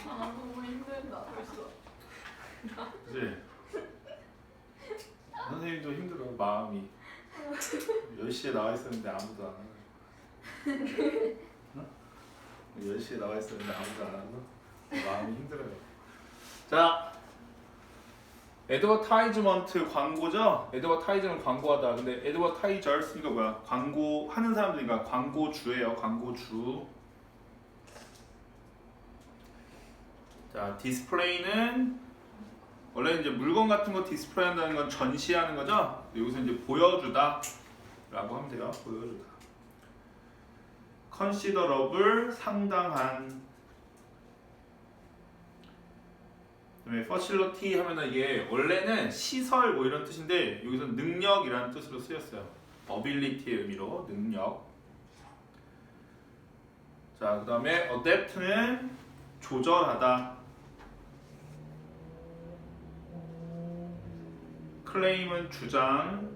아 너무 힘들다 벌써. 그치? 선생님도 힘들어 마음이 10시에 나와 있었는데 아무도 안 와요. 응? 10시에 나와 있었는데 아무도 안 와서 마음이 힘들어요. 자, 애드버타이즈먼트 광고죠? 애드버타이즈는 광고하다. 근데 애드버타이저스 이거 뭐야? 광고하는 사람들이니까 광고주예요. 광고주. 자, 디스플레이는 원래 이제 물건 같은 거 디스플레이 한다는 건 전시하는 거죠? 여기서 이제 보여주다 라고 하면 돼요. 보여주다. considerable 상당한. 그다음에 facility 하면은 이게 원래는 시설 뭐 이런 뜻인데 여기서 능력이라는 뜻으로 쓰였어요. ability의 의미로 능력. 자, 그다음에 adapt는 조절하다. 클레임은 주장.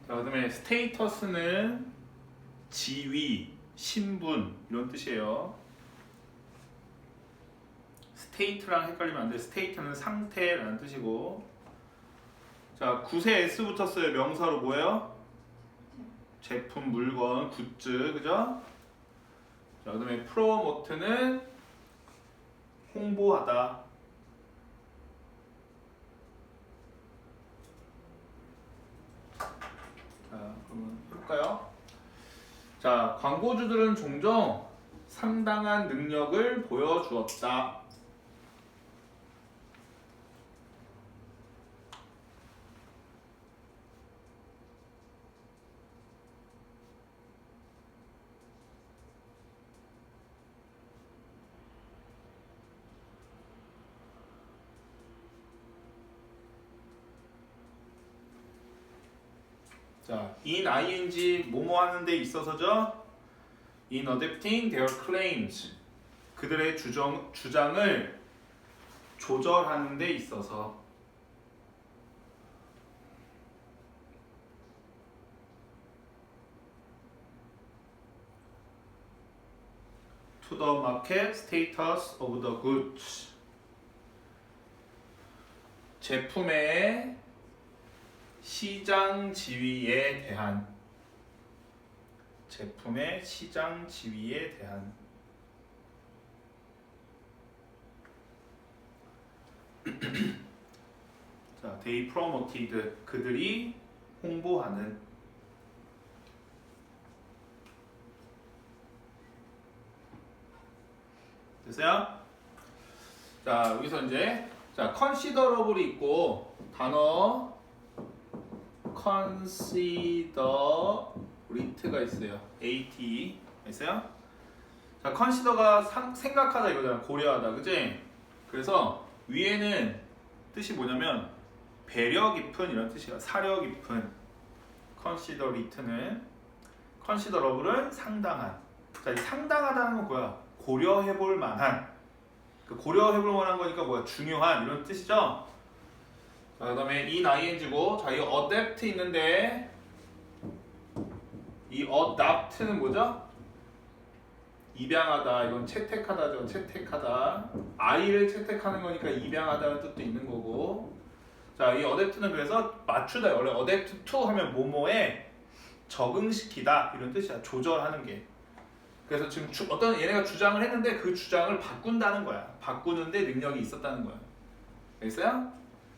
자, 그다음에 스테이터스는 지위, 신분 이런 뜻이에요. 스테이트랑 헷갈리면 안 돼. 스테이트는 상태라는 뜻이고. 자, 구세 S 붙었어요. 명사로 뭐예요? 제품, 물건, 굿즈, 그죠? 자, 그다음에 프로모트는 홍보하다. 자, 그러면 해볼까요? 자, 광고주들은 종종 상당한 능력을 보여주었다. 자, in ing 뭐뭐 하는 데 있어서죠? In adapting their claims 그들의 주장을 조절하는 데 있어서. To the market status of the goods 제품의 시장 지위에 대한. 제품의 시장 지위에 대한. 자, they promoted 그들이 홍보하는. 됐어요? 자, 여기서 이제 자, considerable이 있고 단어 considerate가 있어요. AT 있어요? 자, consider가 생각하다 이거잖아. 고려하다, 그치? 그래서 위에는 뜻이 뭐냐면 배려 깊은 이런 뜻이야. 사려 깊은. considerate는 considerable은 상당한. 자, 이 상당하다는 건 뭐야? 고려해볼 만한. 그 고려해볼 만한 거니까 뭐야? 중요한 이런 뜻이죠? 자, 그 다음에 in ing고 자, 이 adapt 있는데 이 adapt는 뭐죠? 입양하다. 이건 채택하다죠. 채택하다. 아이를 채택하는 거니까 입양하다는 뜻도 있는 거고. 자, 이 adapt는 그래서 맞추다. 원래 adapt to 하면 뭐뭐에 적응시키다 이런 뜻이야. 조절하는 게. 그래서 지금 어떤 얘네가 주장을 했는데 그 주장을 바꾼다는 거야. 바꾸는데 능력이 있었다는 거야. 알겠어요?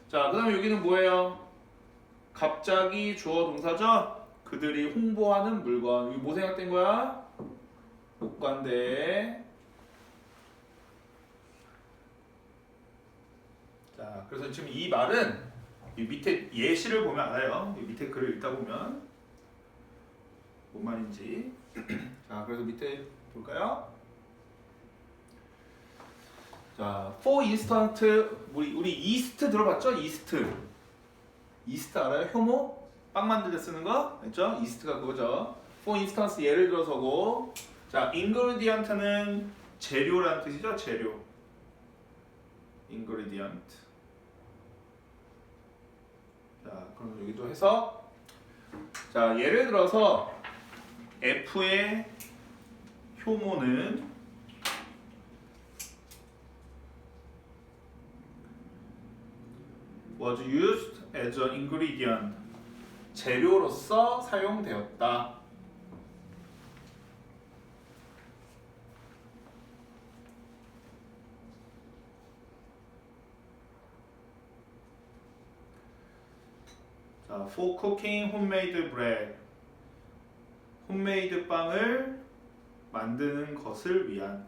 자, 그 다음에 여기는 뭐예요? 갑자기 주어 동사죠? 그들이 홍보하는 물건. 여기 뭐 생각된 거야? 목관대. 자, 그래서 지금 이 말은 이 밑에 예시를 보면 알아요. 이 밑에 글을 읽다 보면 뭔 말인지. 자, 그래서 밑에 볼까요? 자, for instance, 우리 이스트 들어봤죠? 이스트. 이스트 알아요? 효모? 빵 만들 때 쓰는 거? 알죠? 이스트가 그거죠. for instance 예를 들어서고. 자, ingredient는 재료라는 뜻이죠? 재료. ingredient. 자, 그럼 여기도 해서 자, 예를 들어서 F의 효모는 was used as an ingredient. 재료로서 사용되었다. 자, for cooking homemade bread. 홈메이드 빵을 만드는 것을 위한.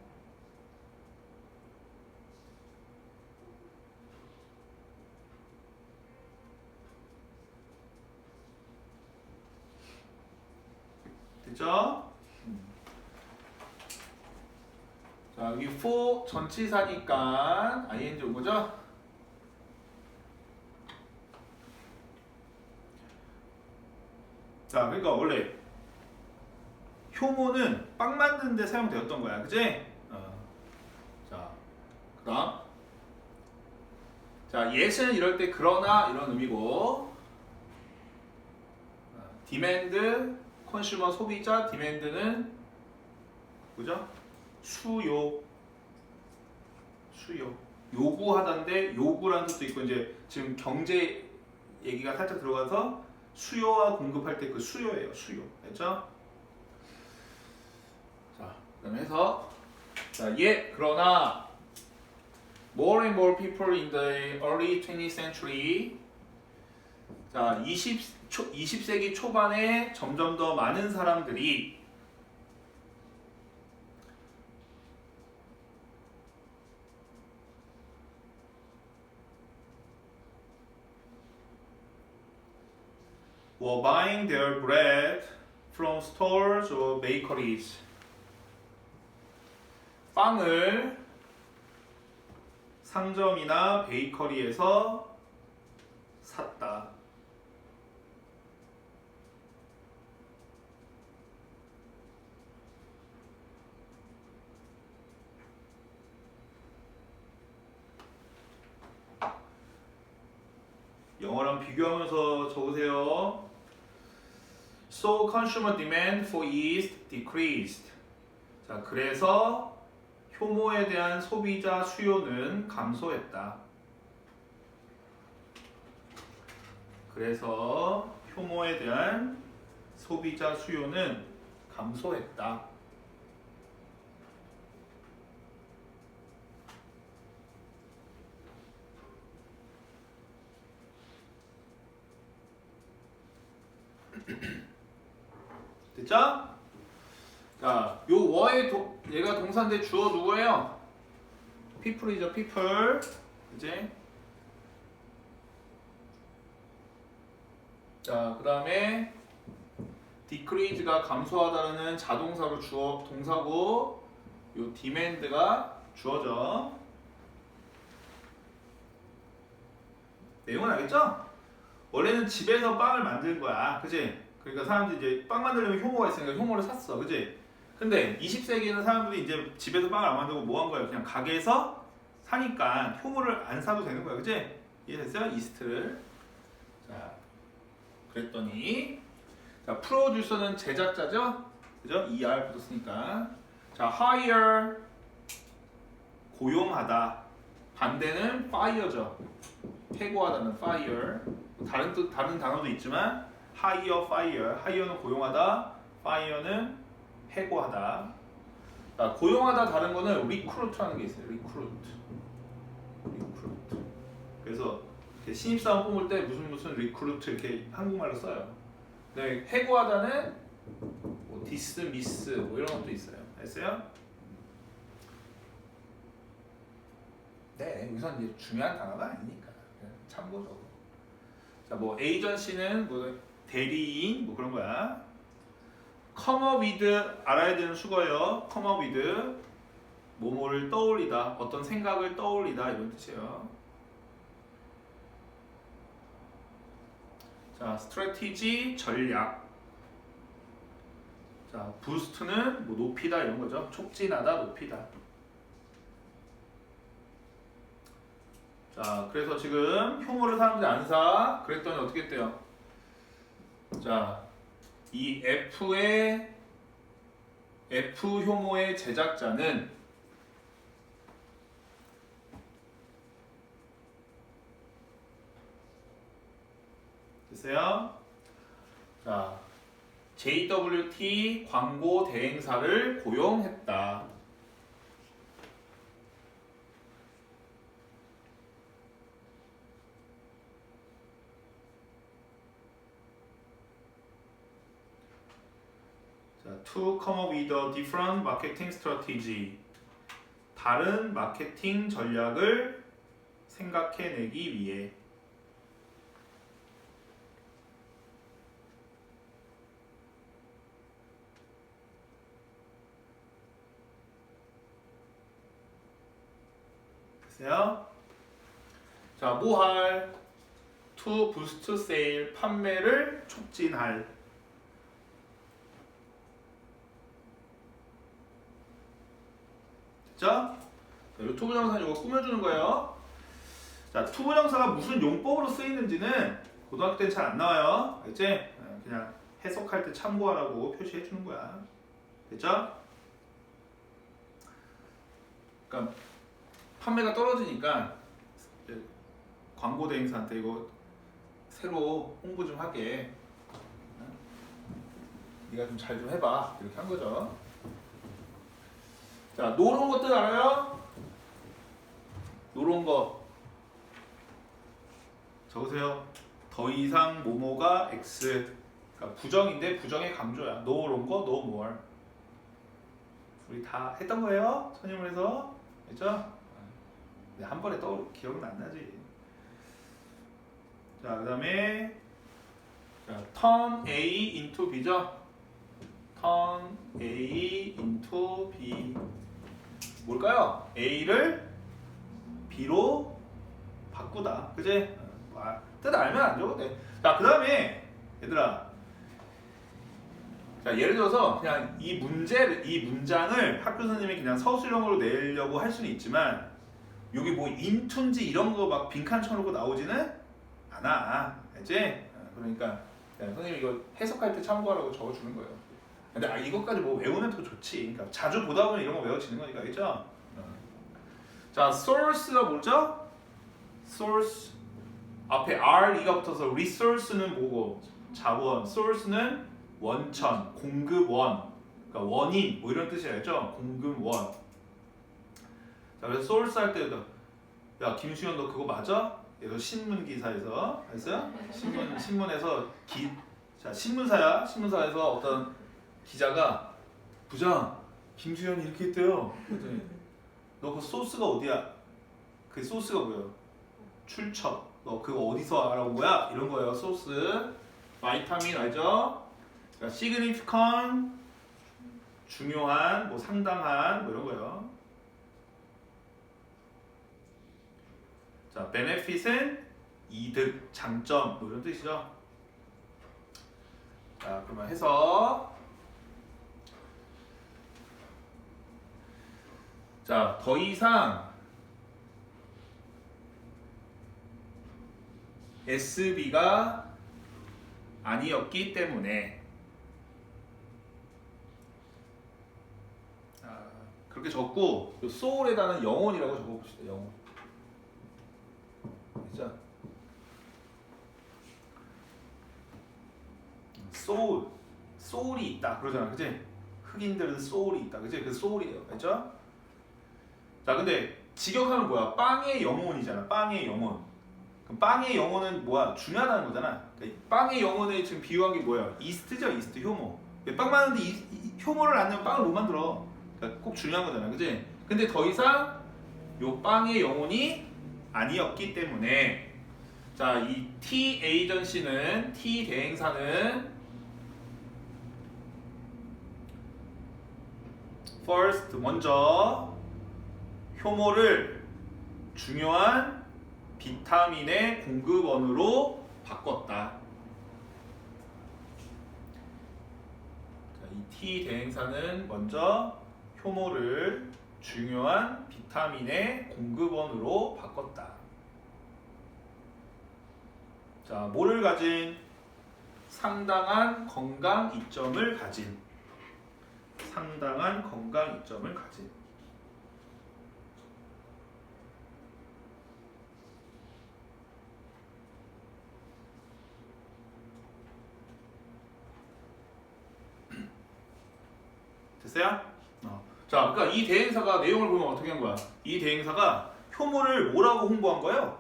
됐죠? 자, 여기 for 전치사니까 ing 온 거죠? 자, 그러니까 원래 효모는 빵 만드는 데 사용되었던 거야. 그치? 자, 그다음. 자, yet은 이럴 때 그러나 이런 의미고, demand, 컨슈머 소비자, demand는 뭐죠? 수요. 요구하다인데 요구라는 뜻도 있고, 이제 지금 경제 얘기가 살짝 들어가서 수요와 공급할 때 그 수요예요. 수요. 됐죠? 자, 그다음에 해서 자, 그러나 more and more people in the early 20th century. 자, 20세기 초반에 점점 더 많은 사람들이 were buying their bread from stores or bakeries. 빵을 상점이나 베이커리에서 샀다. 영어랑 비교하면서 적으세요. So consumer demand for yeast decreased. 자, 그래서 효모에 대한 소비자 수요는 감소했다. 그래서 효모에 대한 소비자 수요는 감소했다. 됐죠? 자, 요 워의 얘가 동사인데 주어 누구예요? people이죠, people. 그치? 자, 그 다음에 decrease가 감소하다는 자동사로 주어 동사고, 요 demand가 주어져. 내용은 알겠죠? 원래는 집에서 빵을 만드는 거야. 그치? 그러니까 사람들이 이제 빵 만들려면 효모가 있으니까 효모를 샀어. 그치? 근데 20세기에는 사람들이 이제 집에서 빵을 안 만들고 뭐 한 거예요? 그냥 가게에서 사니까 효모를 안 사도 되는 거야. 그치? 이해됐어요? 이스트를. 자, 그랬더니 자, 프로듀서는 제작자죠? 그죠? ER 붙었으니까. 자, hire 고용하다. 반대는 fire죠. 해고하다는 fire. 다른 단어도 있지만 hire, fire. hire는 고용하다, fire는 해고하다. 자, 고용하다 다른 거는 recruit라는 게 있어요. recruit. 그래서 이렇게 신입사원 뽑을 때 무슨 recruit 이렇게 한국말로 써요. 네, 해고하다는 뭐 dismiss 뭐 이런 것도 있어요. 알았어요? 네, 여기서 이제 중요한 단어가 아니니까 참고적으로. 자, 뭐 에이전시는 뭐 대리인 뭐 그런 거야. come up with 알아야 되는 수거예요. come up with 뭐뭐를 떠올리다, 어떤 생각을 떠올리다 이런 뜻이에요. 자, strategy 전략. 자, boost는 뭐 높이다 이런 거죠. 촉진하다, 높이다. 자, 그래서 지금 효모를 사람들이 안 사. 그랬더니 어떻게 했대요? 자, 이 F 효모의 제작자는 됐어요? 자, JWT 광고 대행사를 고용했다. 자, to come up with a different marketing strategy. 다른 마케팅 전략을 생각해내기 위해. 됐어요? 자, 뭐 할? to boost sale, 판매를 촉진할. 됐죠? 이 투부정사 이거 꾸며주는 거예요. 자, 투부정사가 무슨 용법으로 쓰이는지는 고등학교 때는 잘 안 나와요. 알지? 그냥 해석할 때 참고하라고 표시해 주는 거야. 됐죠? 그러니까 판매가 떨어지니까 광고 대행사한테 이거 새로 홍보 좀 하게. 네가 좀 잘 좀 해봐. 이렇게 한 거죠. 자, 노런 것들 알아요? 노런 거 적으세요. 더 이상 뭐뭐가 X. 그러니까 부정인데 부정의 강조야. 노런 거, no more. 우리 다 했던 거예요. 선임을 해서. 됐죠? 한 번에 기억은 안 나지. 자, 그 다음에 turn A into B죠. turn A into B. 뭘까요? A를 B로 바꾸다. 그지? 뜻 알면 안 적어도 돼. 자, 그 다음에 얘들아, 자, 예를 들어서 그냥 이 문장을 학교 선생님이 그냥 서술형으로 내려고 할 수는 있지만 여기 뭐 into인지 이런 거 막 빈칸 쳐놓고 나오지는 않아. 알지? 그러니까 선생님이 이거 해석할 때 참고하라고 적어주는 거예요. 근데 이것까지 뭐 외우면 더 좋지. 그러니까 자주 보다 보면 이런 거 외워지는 거니까, 알겠죠? 자, source가 뭐죠? source 앞에 RE가 붙어서 resource는 뭐고? 자원. source는 원천, 공급원, 그러니까 원인 뭐 이런 뜻이 알죠? 공급원. 자, 그래서 source 할 때도 야, 김수현 너 그거 맞아? 그래서 신문 기사에서 알았어요? 신문에서 자, 신문사에서 어떤 기자가 부장 김수현이 이렇게 했대요. 그랬더니 너 그 소스가 어디야? 그 소스가 뭐예요? 출처. 너 그거 어디서 알아온 거야? 이런 거예요. 소스. 바이타민 알죠? 그러니까 significant 중요한, 뭐 상당한 뭐 이런 거예요. 자, benefit은 이득, 장점 뭐 이런 뜻이죠. 자, 그러면 해서 자, 더 이상 SB가 아니었기 때문에 그렇게 적고 soul에다는 영혼이라고 적어봅시다. 영혼. 자, soul이 있다 그러잖아, 그지? 흑인들은 soul이 있다, 그지? 그 soul이에요, 알죠? 자, 근데 직역하면 뭐야? 빵의 영혼이잖아. 빵의 영혼. 그럼 빵의 영혼은 뭐야? 중요하다는 거잖아. 그러니까 빵의 영혼에 지금 비유한 게 뭐야? 이스트죠, 이스트, 효모. 빵 많은데 효모를 안 넣으면 빵을 못 만들어. 그러니까 꼭 중요한 거잖아, 그지? 근데 더 이상 요 빵의 영혼이 아니었기 때문에 자, 이 T 에이전시는 T 대행사는 first 먼저 효모를 중요한 비타민의 공급원으로 바꿨다. 자, 이 T 대행사는 먼저 효모를 중요한 비타민의 공급원으로 바꿨다. 자, 뭐를 가진? 상당한 건강 이점을 가진. 상당한 건강 이점을 가진. 됐어요? 자, 그러니까 이 대행사가 내용을 보면 어떻게 한 거야? 이 대행사가 효모를 뭐라고 홍보한 거예요?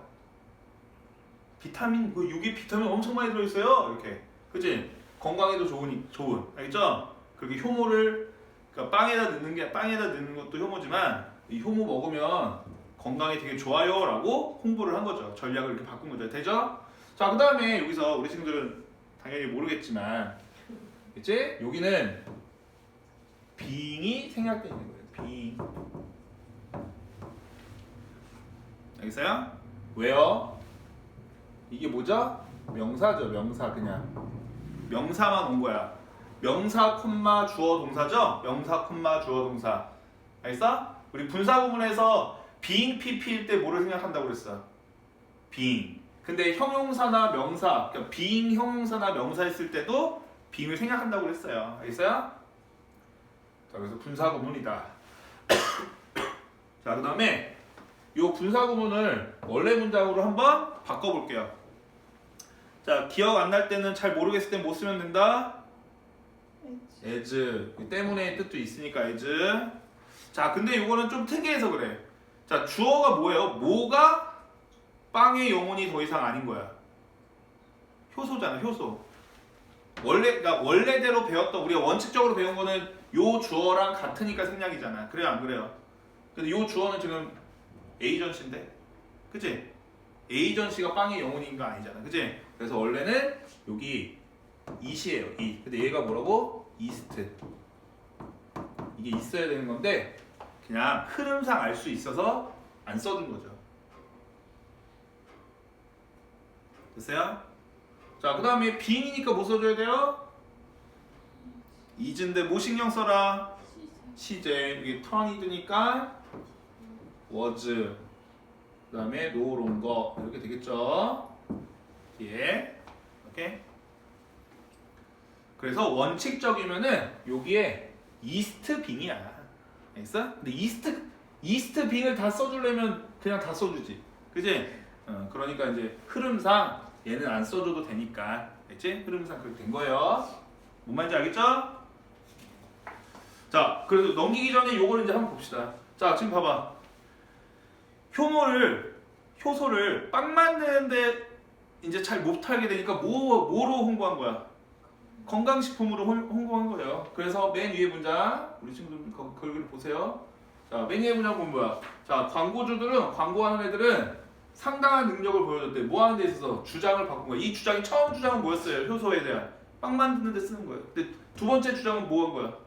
비타민, 그 유기 비타민 엄청 많이 들어있어요. 이렇게, 그치? 건강에도 좋은, 알겠죠? 그렇게 효모를, 그러니까 빵에다 넣는 것도 효모지만 이 효모 먹으면 건강에 되게 좋아요라고 홍보를 한 거죠. 전략을 이렇게 바꾼 거죠. 되죠? 자, 그 다음에 여기서 우리 친구들은 당연히 모르겠지만, 그치? 여기는 빙이 생략되어 있는 거예요. 빙. 알겠어요? 왜요? 이게 뭐죠? 명사죠. 명사 그냥. 명사만 온 거야. 명사, 콤마, 주어, 동사죠? 명사, 콤마, 주어, 동사. 알겠어? 우리 분사구문에서 being pp일 때 뭐를 생각한다고 그랬어? being. 근데 형용사나 명사, 그러니까 being 형용사나 명사 했을 때도 being을 생각한다고 그랬어요. 알겠어요? 자, 그래서 분사구문이다. 자, 그 다음에 이 분사구문을 원래 문장으로 한번 바꿔볼게요. 자, 기억 안 날 때는 잘 모르겠을 땐 뭐 쓰면 된다? as. 때문에 뜻도 있으니까 as. 자, 근데 이거는 좀 특이해서 그래. 자, 주어가 뭐예요? 뭐가 빵의 영혼이 더 이상 아닌 거야. 효소잖아, 효소. 그러니까 원래대로 배웠던, 우리가 원칙적으로 배운 거는 요 주어랑 같으니까 생략이잖아. 그래요, 안 그래요? 근데 요 주어는 지금 에이전시인데, 그치? 에이전시가 빵의 영혼인 거 아니잖아, 그치? 그래서 원래는 여기 it이에요, it. 근데 얘가 뭐라고? east. 이게 있어야 되는 건데 그냥 흐름상 알 수 있어서 안 써준 거죠. 됐어요? 자, 그 다음에 being이니까 뭐 써줘야 돼요? is인데 뭐 신경 써라? 시제. 이게 turn이니까 was. 그 다음에 no longer 이렇게 되겠죠? 뒤에. 오케이? 그래서 원칙적이면은 여기에 east being이야. 알겠어? 근데 east being을 다 써주려면 그냥 다 써주지. 그지? 그러니까 이제 흐름상 얘는 안 써줘도 되니까. 알겠지? 흐름상 그렇게 된 거예요. 뭔 말인지 알겠죠? 자, 그래도 넘기기 전에 요거를 이제 한번 봅시다. 자, 지금 봐봐. 효소를 빵 만드는데 이제 잘 못하게 되니까 뭐로 홍보한 거야? 건강식품으로 홍보한 거예요. 그래서 맨 위에 문장, 우리 친구들 그걸 보세요. 자, 맨 위에 문장 보면 뭐야? 자, 광고주들은, 광고하는 애들은 상당한 능력을 보여줬대. 뭐 하는 데 있어서 주장을 바꾼 거야. 이 주장이 처음 주장은 뭐였어요? 효소에 대한. 빵 만드는 데 쓰는 거예요. 근데 두 번째 주장은 뭐 한 거야?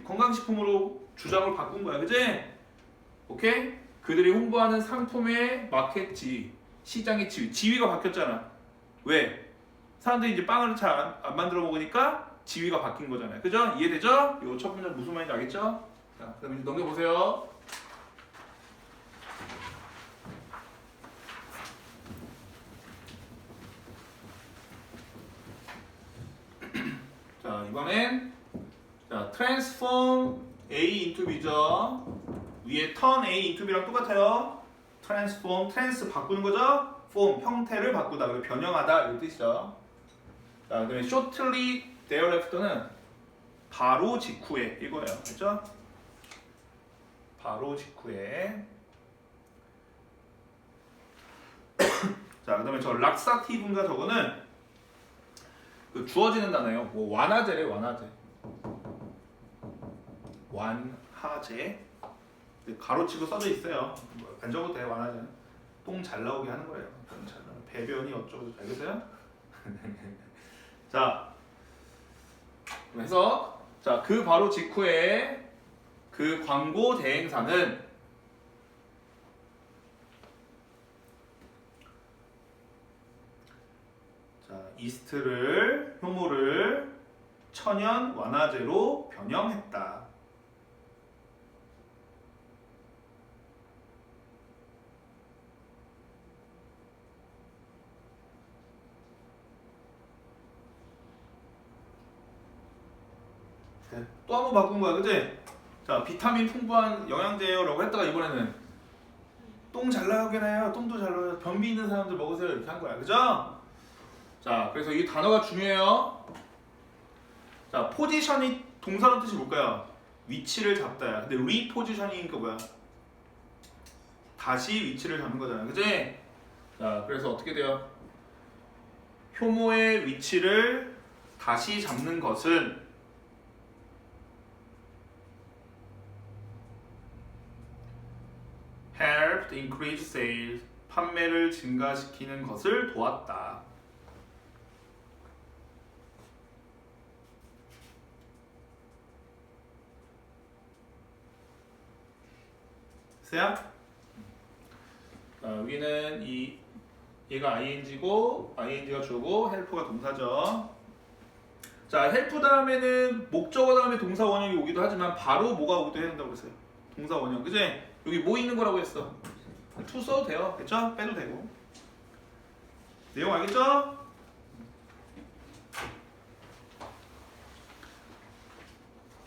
건강식품으로 주장을 바꾼 거야. 그지? 오케이? 그들이 홍보하는 상품의 마켓 지위, 시장의 지위가 바뀌었잖아. 왜? 사람들이 이제 빵을 잘 안 만들어 먹으니까 지위가 바뀐 거잖아요. 그죠? 이해되죠? 이거 첫 문장 무슨 말인지 알겠죠? 자, 그럼 이제 넘겨보세요. 자, 이번엔 자, transform A into B죠. 위에 turn A into B랑 똑같아요. transform, trans 바꾸는 거죠. form, 형태를 바꾸다, 그리고 변형하다 이런 뜻이죠. 자, 그다음에 shortly thereafter는 바로 직후에 이거예요. 그렇죠? 바로 직후에. 자, 그다음에 저 락사티브인가 저거는 그 주어지는 단어예요. 뭐 완화제래, 완화제. 완화제. 가로치고 써져 있어요. 안 적어도 돼, 완화제는. 똥 잘 나오게 하는 거예요. 배변이 어쩌고 알겠어요? 자, 그래서 자, 그 바로 직후에 그 광고 대행사는 자, 이스트를 효모를 천연 완화제로 변형했다. 또 한 번 바꾼 거야, 그치? 자, 비타민 풍부한 영양제요라고 했다가 이번에는 똥 잘 나오긴 해요. 똥도 잘 나와요. 변비 있는 사람들 먹으세요. 이렇게 한 거야, 그죠? 자, 그래서 이 단어가 중요해요. 자, 포지션이 동사로 뜻이 뭘까요? 위치를 잡다야. 근데 리포지셔닝이니까 뭐야? 다시 위치를 잡는 거잖아. 그지? 자, 그래서 어떻게 돼요? 효모의 위치를 다시 잡는 것은 helped increase sales. 판매를 증가시키는 것을 도왔다. 세야? 여기는 얘가 ing고 ing가 주고 help가 동사죠. 자, help 다음에는 목적어 다음에 동사 원형이 오기도 하지만 바로 뭐가 오기도 해야 된다고 그랬어요. 동사 원형. 그지? 여기 뭐 있는 거라고 했어? to 써도 돼요. 됐죠? 빼도 되고. 내용 알겠죠?